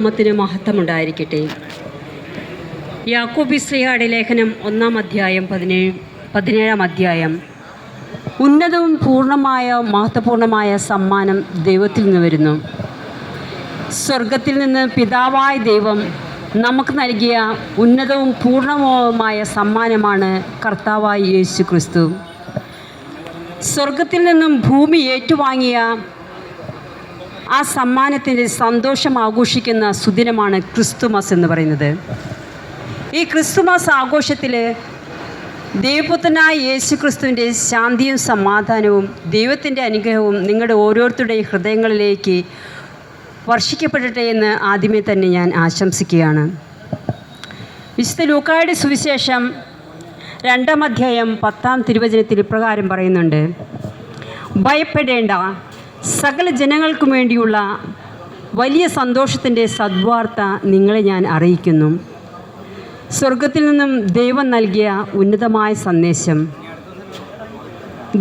നാമത്തിന് മഹത്വമുണ്ടായിരിക്കട്ടെ. യാക്കോബിസ്ലിഹായുടെ ലേഖനം 1-ാം അധ്യായം 17-ാം അധ്യായം. ഉന്നതവും പൂർണ്ണമായ മഹത്വപൂർണമായ സമ്മാനം ദൈവത്തിൽ നിന്ന് വരുന്നു. സ്വർഗത്തിൽ നിന്ന് പിതാവായ ദൈവം നമുക്ക് നൽകിയ ഉന്നതവും പൂർണ്ണവുമായ സമ്മാനമാണ് കർത്താവായ യേശു ക്രിസ്തു. സ്വർഗത്തിൽ നിന്നും ഭൂമി ഏറ്റുവാങ്ങിയ ആ സമ്മാനത്തിൻ്റെ സന്തോഷം ആഘോഷിക്കുന്ന സുദിനമാണ് ക്രിസ്തുമസ് എന്ന് പറയുന്നത്. ഈ ക്രിസ്തുമസ് ആഘോഷത്തിൽ ദൈവപുത്രനായ യേശു ക്രിസ്തുവിൻ്റെ ശാന്തിയും സമാധാനവും ദൈവത്തിൻ്റെ അനുഗ്രഹവും നിങ്ങളുടെ ഓരോരുത്തരുടെയും ഹൃദയങ്ങളിലേക്ക് വർഷിക്കപ്പെടട്ടെ എന്ന് ആദ്യമേ തന്നെ ഞാൻ ആശംസിക്കുകയാണ്. വിശുദ്ധ ലൂക്കായുടെ സുവിശേഷം 2-ാം അധ്യായം 10-ാം തിരുവചനത്തിൽ ഇപ്രകാരം പറയുന്നുണ്ട്: ഭയപ്പെടേണ്ട, സകല ജനങ്ങൾക്കും വേണ്ടിയുള്ള വലിയ സന്തോഷത്തിൻ്റെ സദ്വാർത്ത നിങ്ങളെ ഞാൻ അറിയിക്കുന്നു. സ്വർഗത്തിൽ നിന്നും ദൈവം നൽകിയ ഉന്നതമായ സന്ദേശം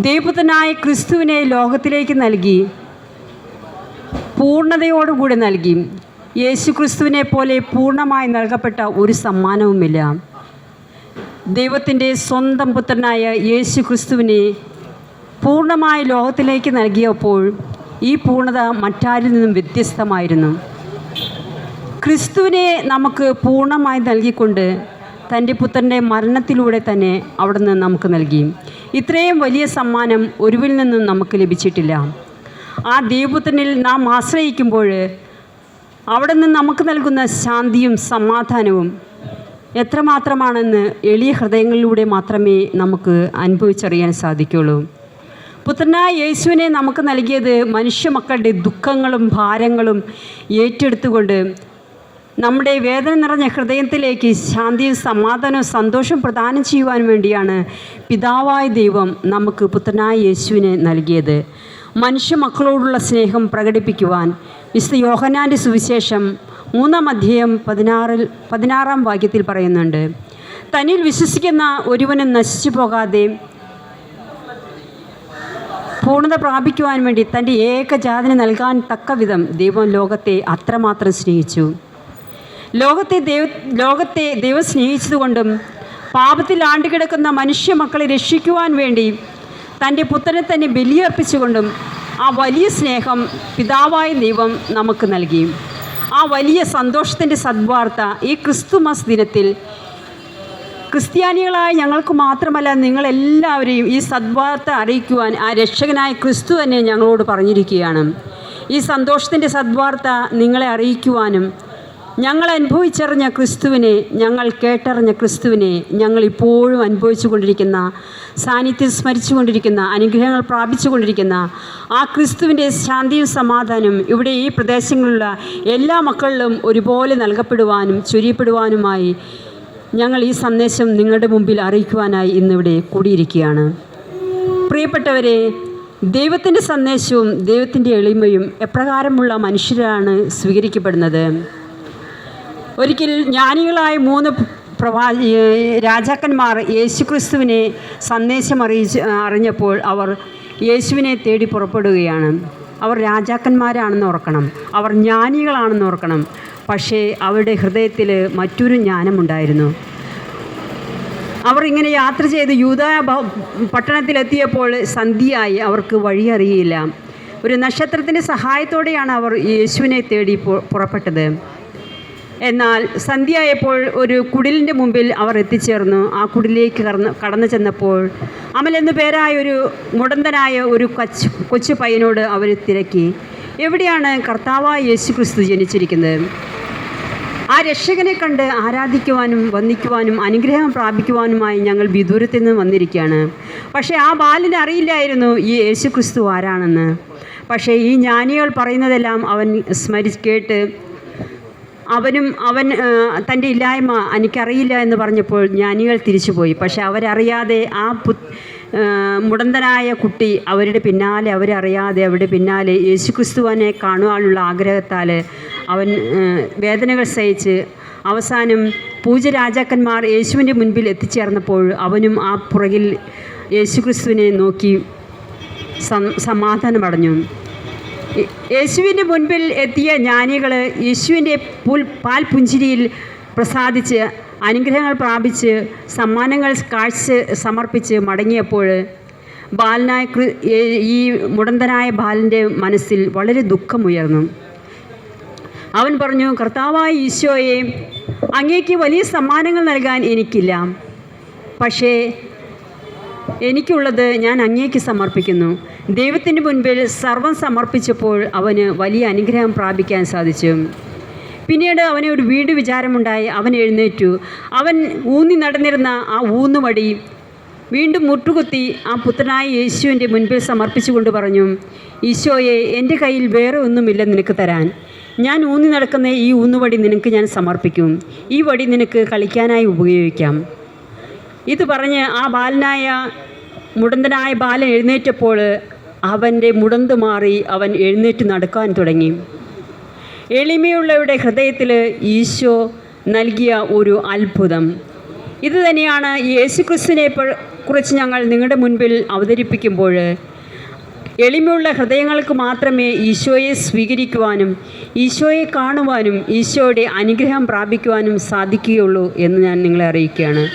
ദൈവപുത്രനായ ക്രിസ്തുവിനെ ലോകത്തിലേക്ക് നൽകി, പൂർണ്ണതയോടുകൂടി നൽകി. യേശു ക്രിസ്തുവിനെ പോലെ പൂർണ്ണമായി നൽകപ്പെട്ട ഒരു സമ്മാനവുമില്ല. ദൈവത്തിൻ്റെ സ്വന്തം പുത്രനായ യേശു ക്രിസ്തുവിനെ പൂർണ്ണമായി ലോകത്തിലേക്ക് നൽകിയപ്പോൾ ഈ പൂർണ്ണത മറ്റാരിൽ നിന്നും വ്യത്യസ്തമായിരുന്നു. ക്രിസ്തുവിനെ നമുക്ക് പൂർണ്ണമായി നൽകിക്കൊണ്ട് തൻ്റെ പുത്രൻ്റെ മരണത്തിലൂടെ തന്നെ അവിടുന്ന് നമുക്ക് നൽകി. ഇത്രയും വലിയ സമ്മാനം ഒരുവിൽ നിന്നും നമുക്ക് ലഭിച്ചിട്ടില്ല. ആ ദൈവപുത്രനിൽ നാം ആശ്രയിക്കുമ്പോൾ അവിടെ നിന്ന് നമുക്ക് നൽകുന്ന ശാന്തിയും സമാധാനവും എത്രമാത്രമാണെന്ന് എളിയ ഹൃദയങ്ങളിലൂടെ മാത്രമേ നമുക്ക് അനുഭവിച്ചറിയാൻ സാധിക്കുകയുള്ളൂ. പുത്രനായ യേശുവിനെ നമുക്ക് നൽകിയത് മനുഷ്യ മക്കളുടെ ദുഃഖങ്ങളും ഭാരങ്ങളും ഏറ്റെടുത്തുകൊണ്ട് നമ്മുടെ വേദന നിറഞ്ഞ ഹൃദയത്തിലേക്ക് ശാന്തിയും സമാധാനവും സന്തോഷം പ്രദാനം ചെയ്യുവാൻ വേണ്ടിയാണ് പിതാവായ ദൈവം നമുക്ക് പുത്രനായ യേശുവിനെ നൽകിയത്. മനുഷ്യ മക്കളോടുള്ള സ്നേഹം പ്രകടിപ്പിക്കുവാൻ വിശുദ്ധ യോഹന്നാൻ്റെ സുവിശേഷം 3-ാം അധ്യായം 16-ാം വാക്യത്തിൽ പറയുന്നുണ്ട്: തന്നിൽ വിശ്വസിക്കുന്ന ഒരുവനും നശിച്ചു പോകാതെ പൂർണ്ണത പ്രാപിക്കുവാൻ വേണ്ടി തൻ്റെ ഏകജാതനെ നൽകാൻ തക്ക വിധം ദൈവം ലോകത്തെ അത്രമാത്രം സ്നേഹിച്ചു. ലോകത്തെ ദൈവം സ്നേഹിച്ചതുകൊണ്ടും പാപത്തിൽ ആണ്ടുകിടക്കുന്ന മനുഷ്യ മക്കളെ രക്ഷിക്കുവാൻ വേണ്ടി തൻ്റെ പുത്രനെ തന്നെ ബലിയർപ്പിച്ചുകൊണ്ടും ആ വലിയ സ്നേഹം പിതാവായ ദൈവം നമുക്ക് നൽകി. ആ വലിയ സന്തോഷത്തിൻ്റെ സദ്വാർത്ത ഈ ക്രിസ്തുമസ് ദിനത്തിൽ ക്രിസ്ത്യാനികളായ ഞങ്ങൾക്ക് മാത്രമല്ല നിങ്ങളെല്ലാവരെയും ഈ സദ്വാർത്ത അറിയിക്കുവാൻ ആ രക്ഷകനായ ക്രിസ്തു തന്നെ ഞങ്ങളോട് പറഞ്ഞിരിക്കുകയാണ്. ഈ സന്തോഷത്തിൻ്റെ സദ്വാർത്ത നിങ്ങളെ അറിയിക്കുവാനും ഞങ്ങൾ അനുഭവിച്ചറിഞ്ഞ ക്രിസ്തുവിനെ, ഞങ്ങൾ കേട്ടറിഞ്ഞ ക്രിസ്തുവിനെ, ഞങ്ങൾ ഇപ്പോഴും അനുഭവിച്ചു കൊണ്ടിരിക്കുന്ന, സാന്നിധ്യം സ്മരിച്ചു കൊണ്ടിരിക്കുന്ന, അനുഗ്രഹങ്ങൾ പ്രാപിച്ചു കൊണ്ടിരിക്കുന്ന ആ ക്രിസ്തുവിൻ്റെ ശാന്തിയും സമാധാനവും ഇവിടെ ഈ പ്രദേശങ്ങളിലുള്ള എല്ലാ മക്കളിലും ഒരുപോലെ നൽകപ്പെടുവാനും ചൊരിയപ്പെടുവാനുമായി ഞങ്ങൾ ഈ സന്ദേശം നിങ്ങളുടെ മുമ്പിൽ അറിയിക്കുവാനായി ഇന്നിവിടെ കൂടിയിരിക്കുകയാണ്. പ്രിയപ്പെട്ടവരെ, ദൈവത്തിൻ്റെ സന്ദേശവും ദൈവത്തിൻ്റെ എളിമയും എപ്രകാരമുള്ള മനുഷ്യരാണ് സ്വീകരിക്കപ്പെടുന്നത്? ഒരിക്കൽ ജ്ഞാനികളായ 3 രാജാക്കന്മാർ യേശുക്രിസ്തുവിനെ സന്ദേശം അറിഞ്ഞപ്പോൾ അവർ യേശുവിനെ തേടി പുറപ്പെടുകയാണ്. അവർ രാജാക്കന്മാരാണെന്ന് ഓർക്കണം, അവർ ജ്ഞാനികളാണെന്ന് ഓർക്കണം. പക്ഷേ അവരുടെ ഹൃദയത്തിൽ മറ്റൊരു ജ്ഞാനമുണ്ടായിരുന്നു. അവർ ഇങ്ങനെ യാത്ര ചെയ്ത് യൂദായ പട്ടണത്തിലെത്തിയപ്പോൾ സന്ധ്യയായി. അവർക്ക് വഴിയറിയില്ല. ഒരു നക്ഷത്രത്തിൻ്റെ സഹായത്തോടെയാണ് അവർ യേശുവിനെ തേടി പുറപ്പെട്ടത്. എന്നാൽ സന്ധ്യയായപ്പോൾ ഒരു കുടിലിൻ്റെ മുമ്പിൽ അവർ എത്തിച്ചേർന്നു. ആ കുടിലേക്ക് കടന്നു ചെന്നപ്പോൾ അമൽ എന്നു പേരായ ഒരു മുടന്തനായ ഒരു കൊച്ചു പയ്യനോട് അവർ തിരക്കി, എവിടെയാണ് കർത്താവായ യേശു ക്രിസ്തു ജനിച്ചിരിക്കുന്നത്? ആ രക്ഷകനെ കണ്ട് ആരാധിക്കുവാനും വന്ദിക്കുവാനും അനുഗ്രഹം പ്രാപിക്കുവാനുമായി ഞങ്ങൾ വിദൂരത്തിൽ നിന്ന് വന്നിരിക്കുകയാണ്. പക്ഷേ ആ ബാലന് അറിയില്ലായിരുന്നു ഈ യേശു ക്രിസ്തു ആരാണെന്ന്. പക്ഷേ ഈ ജ്ഞാനികൾ പറയുന്നതെല്ലാം അവൻ കേട്ട് അവൻ തൻ്റെ ഇല്ലായ്മ എനിക്കറിയില്ല എന്ന് പറഞ്ഞപ്പോൾ ജ്ഞാനികൾ തിരിച്ചുപോയി. പക്ഷെ അവരറിയാതെ ആ മുടന്തനായ കുട്ടി അവരറിയാതെ അവരുടെ പിന്നാലെ യേശുക്രിസ്തുവിനെ കാണുവാനുള്ള ആഗ്രഹത്താൽ അവൻ വേദനകൾ സഹിച്ച് അവസാനം പൂജരാജാക്കന്മാർ യേശുവിൻ്റെ മുൻപിൽ എത്തിച്ചേർന്നപ്പോൾ അവനും ആ പുറകിൽ യേശുക്രിസ്തുവിനെ നോക്കി സമാധാനമടഞ്ഞു. യേശുവിൻ്റെ മുൻപിൽ എത്തിയ ജ്ഞാനികൾ യേശുവിൻ്റെ പാൽപുഞ്ചിരിയിൽ പ്രസാദിച്ച് അനുഗ്രഹങ്ങൾ പ്രാപിച്ച് സമ്മാനങ്ങൾ സമർപ്പിച്ച് മടങ്ങിയപ്പോൾ ഈ മുടന്തനായ ബാലൻ്റെ മനസ്സിൽ വളരെ ദുഃഖമുയർന്നു. അവൻ പറഞ്ഞു, കർത്താവായ ഈശോയെ, അങ്ങേക്ക് വലിയ സമ്മാനങ്ങൾ നൽകാൻ എനിക്കില്ല, പക്ഷേ എനിക്കുള്ളത് ഞാൻ അങ്ങേക്ക് സമർപ്പിക്കുന്നു. ദൈവത്തിൻ്റെ മുൻപിൽ സർവ്വം സമർപ്പിച്ചപ്പോൾ അവന് വലിയ അനുഗ്രഹം പ്രാപിക്കാൻ സാധിച്ചു. പിന്നീട് അവന് ഒരു വീട് വിചാരമുണ്ടായി. അവൻ എഴുന്നേറ്റു. അവൻ ഊന്നി നടന്നിരുന്ന ആ ഊന്നുവടി വീണ്ടും മുട്ടുകുത്തി ആ പുത്രനായ യേശുവിൻ്റെ മുൻപിൽ സമർപ്പിച്ചുകൊണ്ട് പറഞ്ഞു, ഈശോയെ, എൻ്റെ കയ്യിൽ വേറെ ഒന്നുമില്ല നിനക്ക് തരാൻ. ഞാൻ ഊന്നി നടക്കുന്ന ഈ ഊന്നുവടി നിനക്ക് ഞാൻ സമർപ്പിക്കും. ഈ വടി നിനക്ക് കളിക്കാനായി ഉപയോഗിക്കാം. ഇത് പറഞ്ഞ് ആ മുടന്തനായ ബാലൻ എഴുന്നേറ്റപ്പോൾ അവൻ്റെ മുടന്ത് മാറി അവൻ എഴുന്നേറ്റ് നടക്കാൻ തുടങ്ങി. എളിമയുള്ളവരുടെ ഹൃദയത്തിൽ ഈശോ നൽകിയ ഒരു അത്ഭുതം ഇത് തന്നെയാണ്. യേശുക്രിസ്തുവിനെ കുറിച്ച് ഞങ്ങൾ നിങ്ങളുടെ മുൻപിൽ അവതരിപ്പിക്കുമ്പോൾ എളിമയുള്ള ഹൃദയങ്ങൾക്ക് മാത്രമേ ഈശോയെ സ്വീകരിക്കുവാനും ഈശോയെ കാണുവാനും ഈശോയുടെ അനുഗ്രഹം പ്രാപിക്കുവാനും സാധിക്കുകയുള്ളൂ എന്ന് ഞാൻ നിങ്ങളെ അറിയിക്കുകയാണ്.